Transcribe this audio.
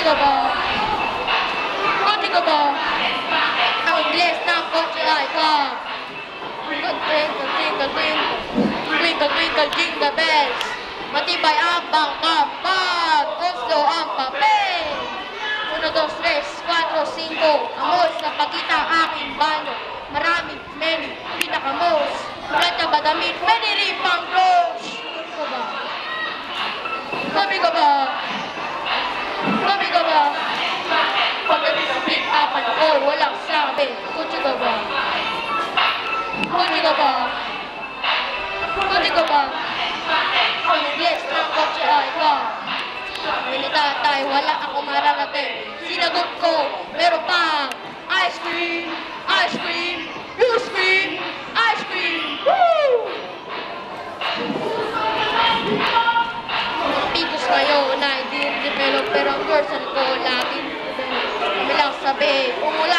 ka ba? Kotse ka ba? Ang Ingles ng kotse ay ka. Twinkle, twinkle, twinkle, twinkle. Twinkle, twinkle, jingle bells. Matibay ang pangkapag. Oslo ang papel. 1, 2, 3, 4, 5. Amos na pagkita aking banyo. Maraming, many, pinakamos. Planta ba damit? Many ripang gross. Ka ba? Kami ka ba? Kami ka ba? Pagdating sa pick-upan ko, walang sabi. Kutsi ka ba? Kutsi ka ba? Kutsi ka ba? Ang Ingles ng kotse ay ka. Milita tayo, wala akong mararating. Sinagot ko, meron pang ice cream, ice cream, you scream, ice cream. Woo! Mga pitos ngayon na hindi develop pero ang person ko laging kami lang sabi, umulan